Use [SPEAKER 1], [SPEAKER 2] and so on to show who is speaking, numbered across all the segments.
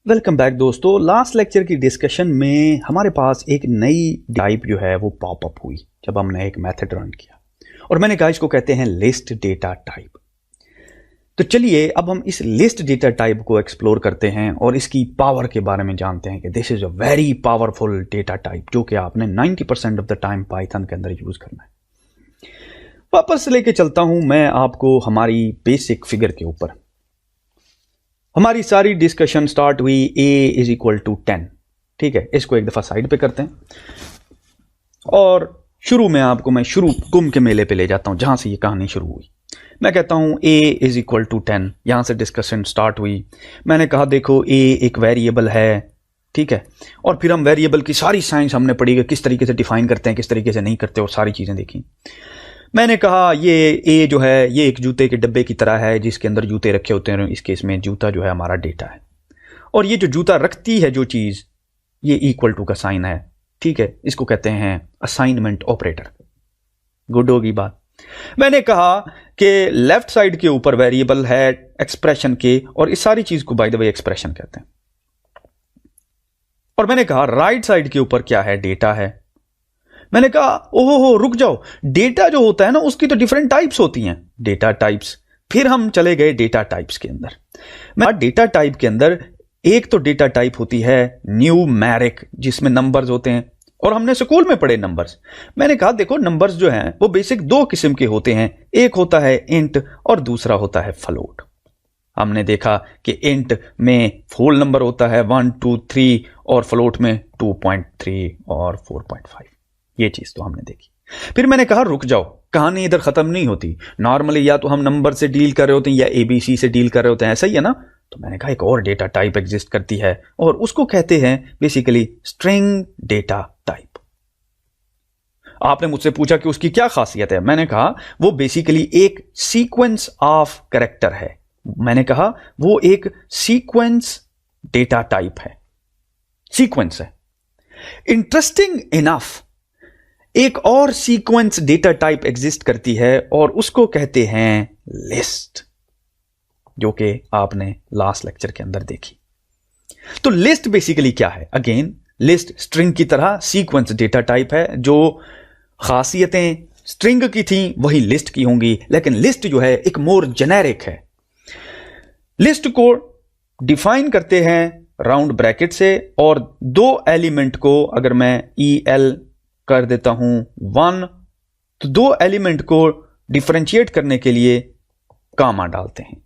[SPEAKER 1] Welcome back दोस्तों। Last lecture की discussion में हमारे पास एक नई टाइप जो है वो पॉपअप हुई जब हमने एक मेथड रन किया और मैंने कहा इसको कहते हैं लिस्ट डेटा टाइप। तो चलिए अब हम इस लिस्ट डेटा टाइप को एक्सप्लोर करते हैं और इसकी पावर के बारे में जानते हैं कि this is a very powerful data type जो कि आपने 90% ऑफ द टाइम पाइथन के अंदर यूज करना है। वापस लेके चलता हूं मैं आपको हमारी बेसिक फिगर के ऊपर। हमारी सारी डिस्कशन स्टार्ट हुई a इज इक्वल टू 10। ठीक है, इसको एक दफा साइड पे करते हैं और शुरू में आपको मैं शुरू कुंभ के मेले पे ले जाता हूं जहां से ये कहानी शुरू हुई। मैं कहता हूं a इज इक्वल टू 10। यहां से डिस्कशन स्टार्ट हुई। मैंने कहा देखो a एक वेरिएबल है, ठीक है, और फिर हम वेरिएबल की सारी साइंस हमने पढ़ी, किस तरीके से डिफाइन करते हैं, किस तरीके से नहीं करते, और सारी चीजें देखी। मैंने कहा ये ए जो है ये एक जूते के डब्बे की तरह है जिसके अंदर जूते रखे होते हैं। इस केस में जूता जो है हमारा डेटा है और ये जो जूता रखती है जो चीज, ये इक्वल टू का साइन है। ठीक है, इसको कहते हैं असाइनमेंट ऑपरेटर। गुड होगी बात। मैंने कहा कि लेफ्ट साइड के ऊपर वेरिएबल है एक्सप्रेशन के और इस सारी चीज को बाय द वे एक्सप्रेशन कहते हैं। और मैंने कहा राइट साइड के ऊपर क्या है, डेटा है। मैंने कहा ओहो रुक जाओ, डेटा जो होता है ना उसकी तो डिफरेंट टाइप्स होती हैं, डेटा टाइप्स। फिर हम चले गए डेटा टाइप्स के अंदर। मैं डेटा टाइप के अंदर एक तो डेटा टाइप होती है न्यूमेरिक जिसमें नंबर्स होते हैं और हमने स्कूल में पढ़े नंबर्स। मैंने कहा देखो नंबर्स जो हैं वो बेसिक दो किस्म के होते हैं, एक होता है इंट और दूसरा होता है फ्लोट। हमने देखा कि इंट में होल नंबर होता है 1 2 3 और फ्लोट में 2.3 और 4.5। ये चीज तो हमने देखी। फिर मैंने कहा रुक जाओ, कहानी इधर खत्म नहीं होती। नॉर्मली या तो हम नंबर से डील कर रहे होते हैं या एबीसी से डील कर रहे होते हैं, ऐसा ही है ना। तो मैंने कहा एक और डेटा टाइप एग्जिस्ट करती है और उसको कहते हैं बेसिकली स्ट्रिंग डेटा टाइप। आपने मुझसे पूछा कि उसकी क्या खासियत है। मैंने कहा वो बेसिकली एक सीक्वेंस ऑफ कैरेक्टर है। मैंने कहा वो एक सीक्वेंस डेटा टाइप है, सीक्वेंस है। इंटरेस्टिंग इनफ एक और सीक्वेंस डेटा टाइप एग्जिस्ट करती है और उसको कहते हैं लिस्ट, जो कि आपने लास्ट लेक्चर के अंदर देखी। तो लिस्ट बेसिकली क्या है? अगेन लिस्ट स्ट्रिंग की तरह सीक्वेंस डेटा टाइप है। जो खासियतें स्ट्रिंग की थी वही लिस्ट की होंगी, लेकिन लिस्ट जो है एक मोर जेनेरिक है। लिस्ट को डिफाइन करते हैं राउंड ब्रैकेट से और दो एलिमेंट को अगर मैं EL कर देता हूं 1 तो दो एलिमेंट को डिफरेंशिएट करने के लिए कामा डालते हैं।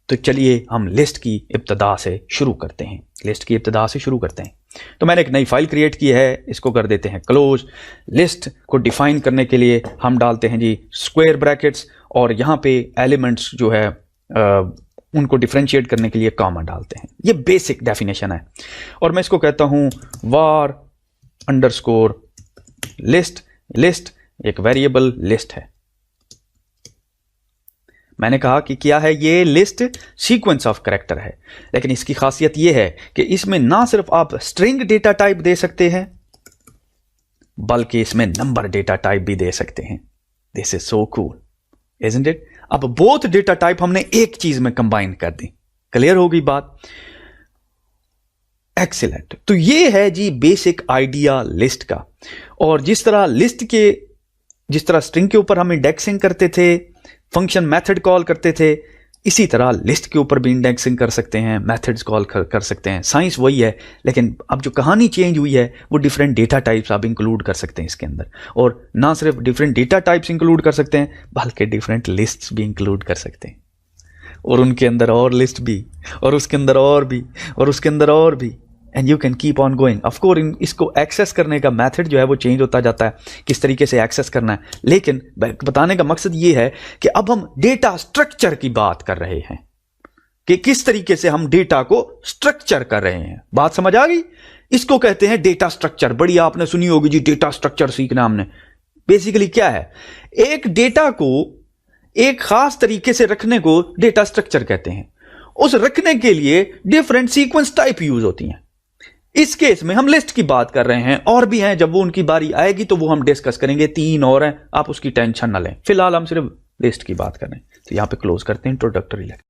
[SPEAKER 1] तो चलिए हम लिस्ट की इब्तिदा से शुरू करते हैं। लिस्ट की इब्तिदा से शुरू करते हैं। तो मैंने एक नई फाइल क्रिएट की है, इसको कर देते हैं क्लोज। लिस्ट को डिफाइन करने के लिए हम डालते हैं जी स्क्वायर ब्रैकेट्स और यहां पे एलिमेंट्स जो है उनको डिफरेंशिएट करने के लिए कामा डालते हैं। ये बेसिक डेफिनेशन है और मैं इसको कहता हूं var अंडरस्कोर लिस्ट। लिस्ट एक वेरिएबल लिस्ट है। मैंने कहा कि क्या है ये लिस्ट, सीक्वेंस ऑफ कैरेक्टर है, लेकिन इसकी खासियत ये है कि इसमें ना सिर्फ आप स्ट्रिंग डेटा टाइप दे सकते हैं बल्कि इसमें नंबर डेटा टाइप भी दे सकते हैं। This is so cool, isn't it? अब बोथ डेटा टाइप हमने एक चीज में कंबाइन कर दी। क्लियर हो गई बात? एक्सीलेंट। तो ये है जी बेसिक आइडिया लिस्ट का। और जिस तरह स्ट्रिंग के ऊपर हम इंडेक्सिंग करते थे, फंक्शन मेथड कॉल करते थे, इसी तरह लिस्ट के ऊपर भी इंडेक्सिंग कर सकते हैं, मेथड्स कॉल कर सकते हैं। साइंस वही है, लेकिन अब जो कहानी चेंज हुई है वो डिफरेंट डेटा टाइप्स आप इंक्लूड कर सकते हैं इसके अंदर। और ना सिर्फ डिफरेंट डेटा टाइप्स इंक्लूड कर सकते हैं बल्कि डिफरेंट लिस्ट्स भी इंक्लूड कर सकते हैं और उनके अंदर और लिस्ट भी और उसके अंदर और भी और उसके अंदर और भी, and you can keep on going. Of course इसको एक्सेस करने का मेथड जो है वो चेंज होता जाता है, किस तरीके से एक्सेस करना है, लेकिन बताने का मकसद ये है कि अब हम डेटा स्ट्रक्चर की बात कर रहे हैं कि किस तरीके से हम डेटा को स्ट्रक्चर कर रहे हैं। बात समझ आ गई? इसको कहते हैं डेटा स्ट्रक्चर। बड़ी आपने सुनी होगी जी डेटा स्ट्रक्चर सीखना हमने। बेसिकली क्या है, एक डेटा को एक खास तरीके से रखने को डेटा स्ट्रक्चर कहते हैं। उस रखने के लिए डिफरेंट सीक्वेंस टाइप यूज होती हैं। इस केस में हम लिस्ट की बात कर रहे हैं, और भी हैं, जब वो उनकी बारी आएगी तो वो हम डिस्कस करेंगे। 3 और हैं, आप उसकी टेंशन ना लें, फिलहाल हम सिर्फ लिस्ट की बात कर रहे हैं। तो यहां पे क्लोज करते हैं इंट्रोडक्टरी लेक्चर।